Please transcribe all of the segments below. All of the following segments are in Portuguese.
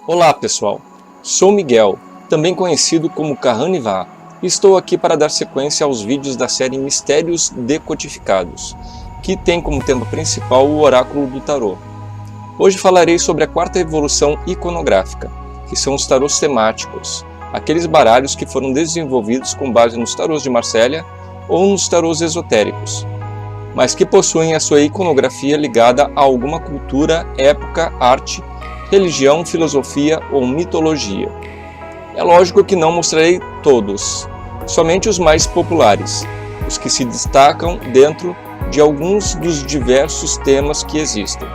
Olá pessoal, sou Miguel, também conhecido como Kahaniva, e estou aqui para dar sequência aos vídeos da série Mistérios Decodificados, que tem como tema principal o Oráculo do Tarô. Hoje falarei sobre a quarta evolução iconográfica, que são os tarôs temáticos, aqueles baralhos que foram desenvolvidos com base nos tarôs de Marsella ou nos tarôs esotéricos, mas que possuem a sua iconografia ligada a alguma cultura, época, arte, religião, filosofia ou mitologia. É lógico que não mostrarei todos, somente os mais populares, os que se destacam dentro de alguns dos diversos temas que existem.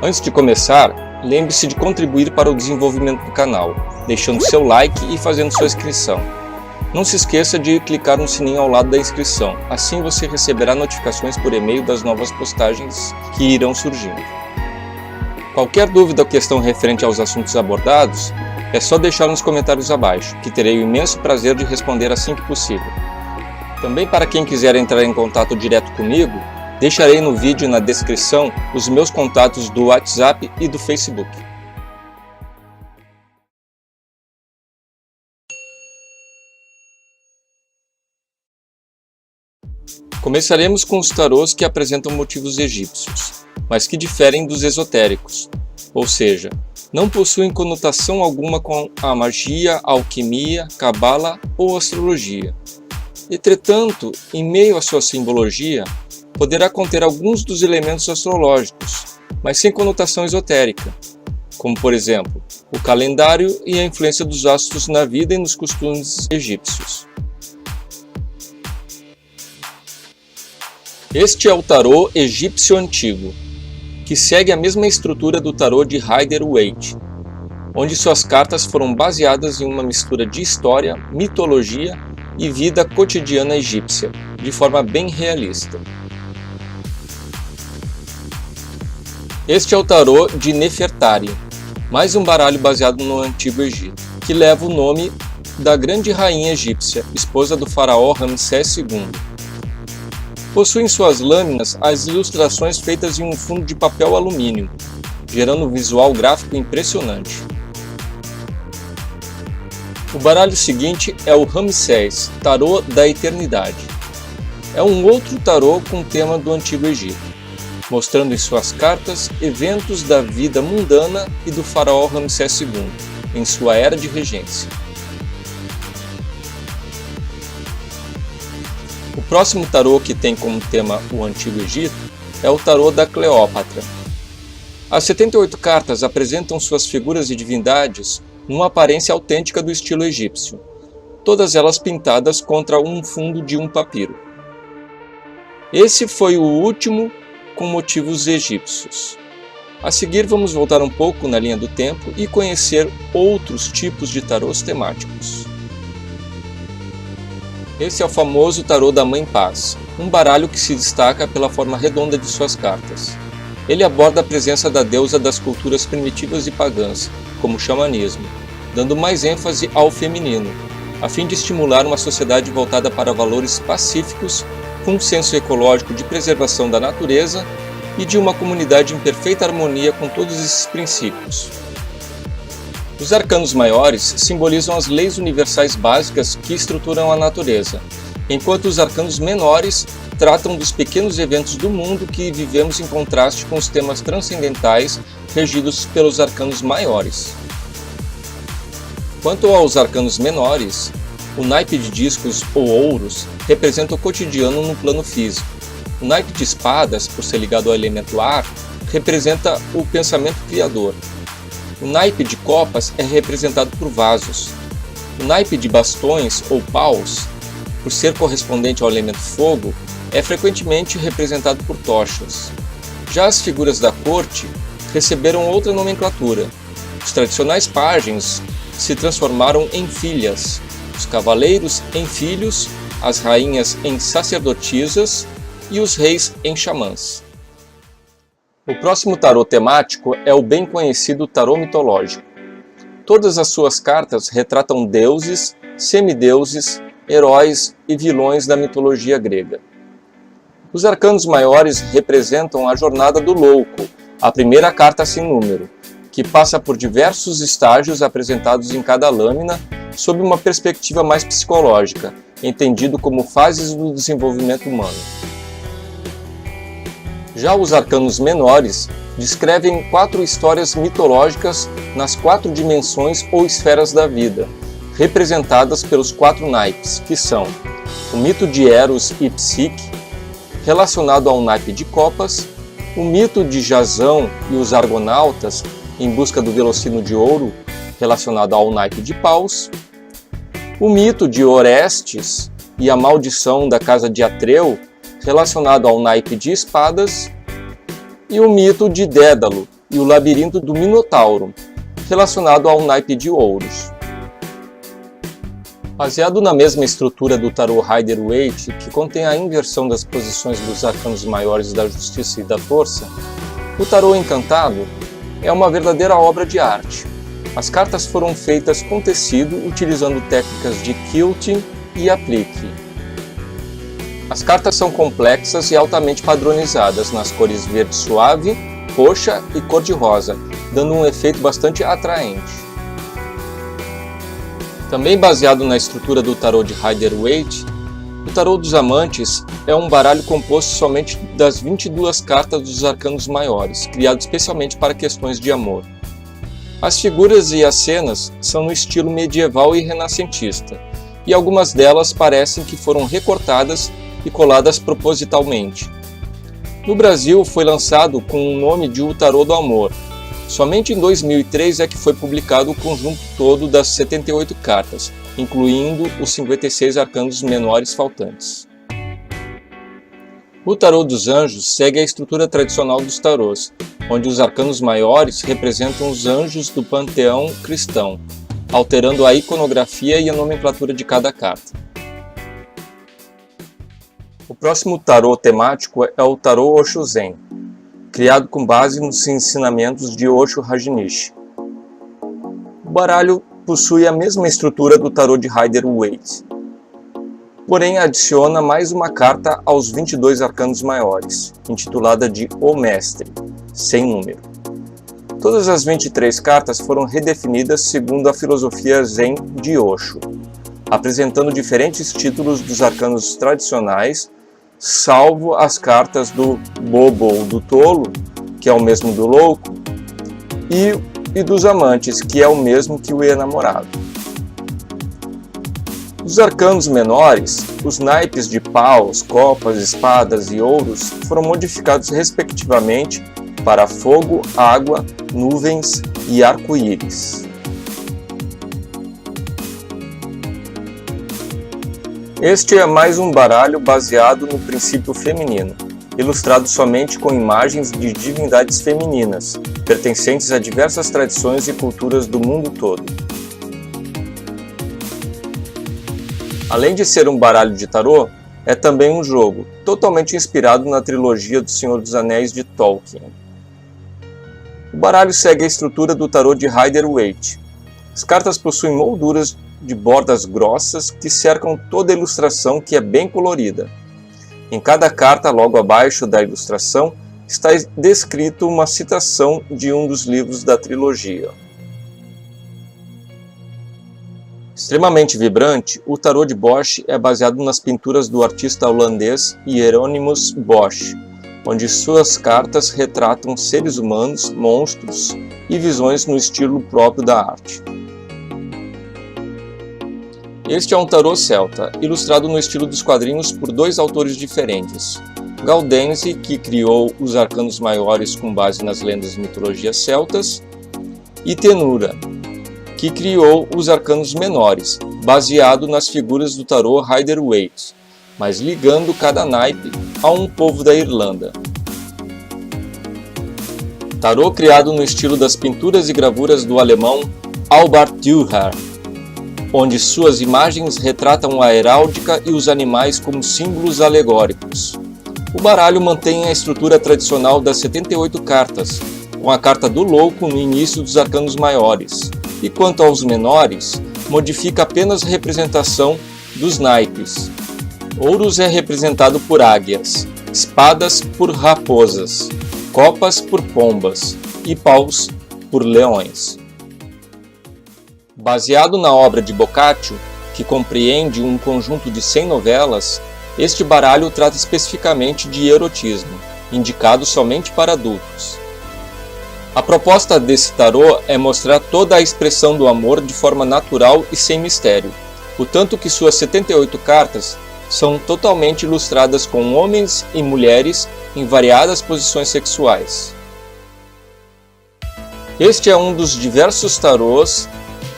Antes de começar, lembre-se de contribuir para o desenvolvimento do canal, deixando seu like e fazendo sua inscrição. Não se esqueça de clicar no sininho ao lado da inscrição, assim você receberá notificações por e-mail das novas postagens que irão surgindo. Qualquer dúvida ou questão referente aos assuntos abordados, é só deixar nos comentários abaixo, que terei o imenso prazer de responder assim que possível. Também para quem quiser entrar em contato direto comigo, deixarei no vídeo e na descrição os meus contatos do WhatsApp e do Facebook. Começaremos com os tarôs que apresentam motivos egípcios, mas que diferem dos esotéricos, ou seja, não possuem conotação alguma com a magia, alquimia, cabala ou astrologia. Entretanto, em meio à sua simbologia, poderá conter alguns dos elementos astrológicos, mas sem conotação esotérica, como por exemplo, o calendário e a influência dos astros na vida e nos costumes egípcios. Este é o tarô egípcio antigo, que segue a mesma estrutura do tarô de Rider-Waite, onde suas cartas foram baseadas em uma mistura de história, mitologia e vida cotidiana egípcia, de forma bem realista. Este é o tarô de Nefertari, mais um baralho baseado no Antigo Egito, que leva o nome da grande rainha egípcia, esposa do faraó Ramsés II. Possui em suas lâminas as ilustrações feitas em um fundo de papel alumínio, gerando um visual gráfico impressionante. O baralho seguinte é o Ramsés, Tarô da Eternidade. É um outro tarô com tema do Antigo Egito, mostrando em suas cartas eventos da vida mundana e do faraó Ramsés II, em sua era de regência. O próximo tarô que tem como tema o Antigo Egito é o tarô da Cleópatra. As 78 cartas apresentam suas figuras e divindades numa aparência autêntica do estilo egípcio, todas elas pintadas contra um fundo de um papiro. Esse foi o último com motivos egípcios. A seguir vamos voltar um pouco na linha do tempo e conhecer outros tipos de tarôs temáticos. Esse é o famoso tarô da Mãe Paz, um baralho que se destaca pela forma redonda de suas cartas. Ele aborda a presença da deusa das culturas primitivas e pagãs, como o xamanismo, dando mais ênfase ao feminino, a fim de estimular uma sociedade voltada para valores pacíficos, com um senso ecológico de preservação da natureza e de uma comunidade em perfeita harmonia com todos esses princípios. Os arcanos maiores simbolizam as leis universais básicas que estruturam a natureza, enquanto os arcanos menores tratam dos pequenos eventos do mundo que vivemos em contraste com os temas transcendentais regidos pelos arcanos maiores. Quanto aos arcanos menores, o naipe de discos ou ouros representa o cotidiano no plano físico. O naipe de espadas, por ser ligado ao elemento ar, representa o pensamento criador. O naipe de copas é representado por vasos. O naipe de bastões ou paus, por ser correspondente ao elemento fogo, é frequentemente representado por tochas. Já as figuras da corte receberam outra nomenclatura. Os tradicionais pajens se transformaram em filhas, os cavaleiros em filhos, as rainhas em sacerdotisas e os reis em xamãs. O próximo tarô temático é o bem conhecido tarô mitológico. Todas as suas cartas retratam deuses, semideuses, heróis e vilões da mitologia grega. Os arcanos maiores representam a jornada do louco, a primeira carta sem número, que passa por diversos estágios apresentados em cada lâmina sob uma perspectiva mais psicológica, entendido como fases do desenvolvimento humano. Já os arcanos menores descrevem 4 histórias mitológicas nas 4 dimensões ou esferas da vida, representadas pelos 4 naipes, que são o mito de Eros e Psique, relacionado ao naipe de Copas, o mito de Jasão e os Argonautas, em busca do Velocino de Ouro, relacionado ao naipe de Paus, o mito de Orestes e a maldição da casa de Atreu, relacionado ao naipe de Espadas, e o mito de Dédalo e o labirinto do Minotauro, relacionado ao naipe de Ouros. Baseado na mesma estrutura do tarô Rider-Waite, que contém a inversão das posições dos arcanos maiores da Justiça e da Força, o tarô encantado é uma verdadeira obra de arte. As cartas foram feitas com tecido utilizando técnicas de quilting e aplique. As cartas são complexas e altamente padronizadas nas cores verde suave, roxa e cor-de-rosa, dando um efeito bastante atraente. Também baseado na estrutura do tarô de Rider-Waite, o tarô dos amantes é um baralho composto somente das 22 cartas dos arcanos maiores, criado especialmente para questões de amor. As figuras e as cenas são no estilo medieval e renascentista, e algumas delas parecem que foram recortadas e coladas propositalmente. No Brasil foi lançado com o nome de O Tarô do Amor. Somente em 2003 é que foi publicado o conjunto todo das 78 cartas, incluindo os 56 arcanos menores faltantes. O Tarô dos Anjos segue a estrutura tradicional dos tarôs, onde os arcanos maiores representam os anjos do panteão cristão, alterando a iconografia e a nomenclatura de cada carta. O próximo tarô temático é o Tarô Osho Zen, criado com base nos ensinamentos de Osho Rajneesh. O baralho possui a mesma estrutura do tarô de Rider-Waite, porém adiciona mais uma carta aos 22 arcanos maiores, intitulada de O Mestre, sem número. Todas as 23 cartas foram redefinidas segundo a filosofia Zen de Osho, apresentando diferentes títulos dos arcanos tradicionais, salvo as cartas do bobo ou do tolo, que é o mesmo do louco, e dos amantes, que é o mesmo que o enamorado. Os arcanos menores, os naipes de paus, copas, espadas e ouros, foram modificados respectivamente para fogo, água, nuvens e arco-íris. Este é mais um baralho baseado no princípio feminino, ilustrado somente com imagens de divindades femininas, pertencentes a diversas tradições e culturas do mundo todo. Além de ser um baralho de tarô, é também um jogo, totalmente inspirado na trilogia do Senhor dos Anéis de Tolkien. O baralho segue a estrutura do tarô de Rider-Waite. As cartas possuem molduras de bordas grossas que cercam toda a ilustração, que é bem colorida. Em cada carta, logo abaixo da ilustração, está descrito uma citação de um dos livros da trilogia. Extremamente vibrante, o tarô de Bosch é baseado nas pinturas do artista holandês Hieronymus Bosch, onde suas cartas retratam seres humanos, monstros e visões no estilo próprio da arte. Este é um tarô celta, ilustrado no estilo dos quadrinhos por 2 autores diferentes. Gaudence, que criou os arcanos maiores com base nas lendas e mitologias celtas, e Tenura, que criou os arcanos menores, baseado nas figuras do tarô Rider-Waite, mas ligando cada naipe a um povo da Irlanda. Tarô criado no estilo das pinturas e gravuras do alemão Albert Dürer, onde suas imagens retratam a heráldica e os animais como símbolos alegóricos. O baralho mantém a estrutura tradicional das 78 cartas, com a carta do louco no início dos arcanos maiores, e quanto aos menores, modifica apenas a representação dos naipes. Ouros é representado por águias, espadas por raposas, copas por pombas e paus por leões. Baseado na obra de Boccaccio, que compreende um conjunto de 100 novelas, este baralho trata especificamente de erotismo, indicado somente para adultos. A proposta desse tarô é mostrar toda a expressão do amor de forma natural e sem mistério, o tanto que suas 78 cartas são totalmente ilustradas com homens e mulheres em variadas posições sexuais. Este é um dos diversos tarôs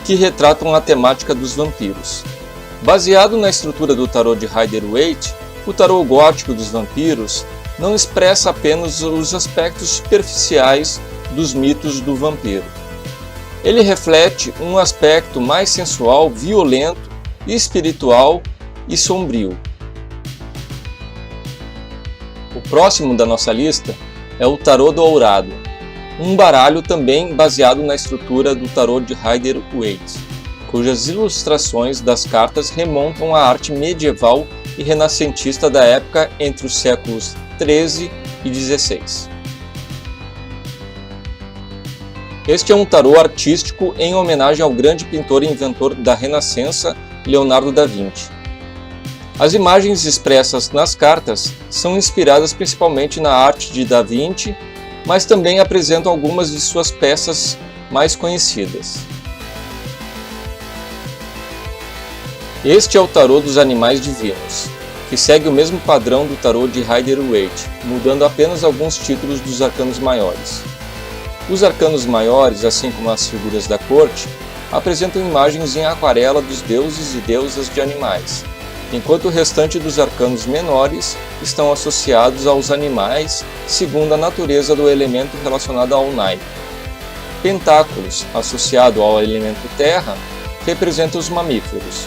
que retratam a temática dos vampiros. Baseado na estrutura do tarô de Rider-Waite, o tarô gótico dos vampiros não expressa apenas os aspectos superficiais dos mitos do vampiro. Ele reflete um aspecto mais sensual, violento, espiritual e sombrio. O próximo da nossa lista é o Tarô Dourado, um baralho também baseado na estrutura do tarô de Rider-Waite, cujas ilustrações das cartas remontam à arte medieval e renascentista da época entre os séculos XIII e XVI. Este é um tarô artístico em homenagem ao grande pintor e inventor da Renascença, Leonardo da Vinci. As imagens expressas nas cartas são inspiradas principalmente na arte de Da Vinci, mas também apresentam algumas de suas peças mais conhecidas. Este é o tarô dos animais divinos, que segue o mesmo padrão do tarô de Rider-Waite, mudando apenas alguns títulos dos arcanos maiores. Os arcanos maiores, assim como as figuras da corte, apresentam imagens em aquarela dos deuses e deusas de animais, enquanto o restante dos arcanos menores estão associados aos animais segundo a natureza do elemento relacionado ao naipe. Pentáculos, associado ao elemento terra, representam os mamíferos.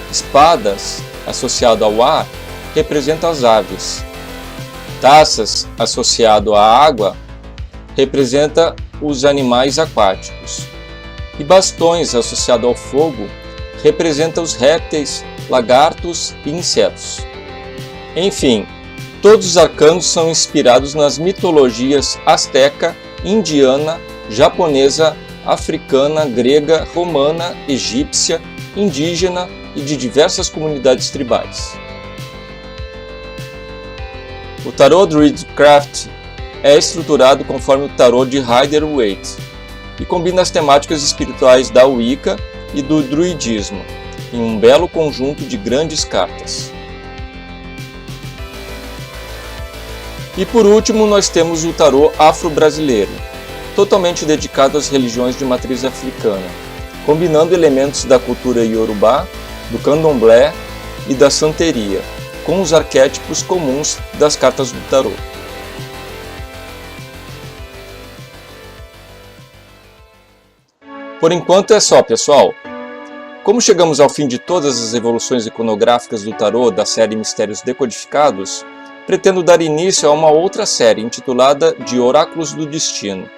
Espadas, associado ao ar, representam as aves. Taças, associado à água, representa os animais aquáticos. E bastões, associado ao fogo, representa os répteis, lagartos e insetos. Enfim, todos os arcanos são inspirados nas mitologias asteca, indiana, japonesa, africana, grega, romana, egípcia, indígena e de diversas comunidades tribais. O tarô Druidcraft é estruturado conforme o tarô de Rider-Waite e combina as temáticas espirituais da Wicca e do druidismo em um belo conjunto de grandes cartas. E por último nós temos o tarô afro-brasileiro, totalmente dedicado às religiões de matriz africana, combinando elementos da cultura iorubá, do candomblé e da santeria, com os arquétipos comuns das cartas do tarô. Por enquanto é só, pessoal. Como chegamos ao fim de todas as evoluções iconográficas do tarô da série Mistérios Decodificados, pretendo dar início a uma outra série intitulada de Oráculos do Destino,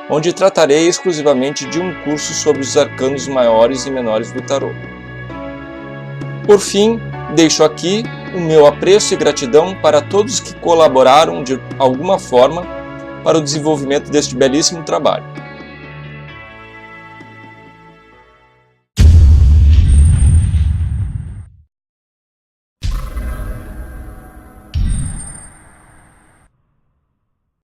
onde tratarei exclusivamente de um curso sobre os arcanos maiores e menores do tarô. Por fim, deixo aqui o meu apreço e gratidão para todos que colaboraram de alguma forma para o desenvolvimento deste belíssimo trabalho.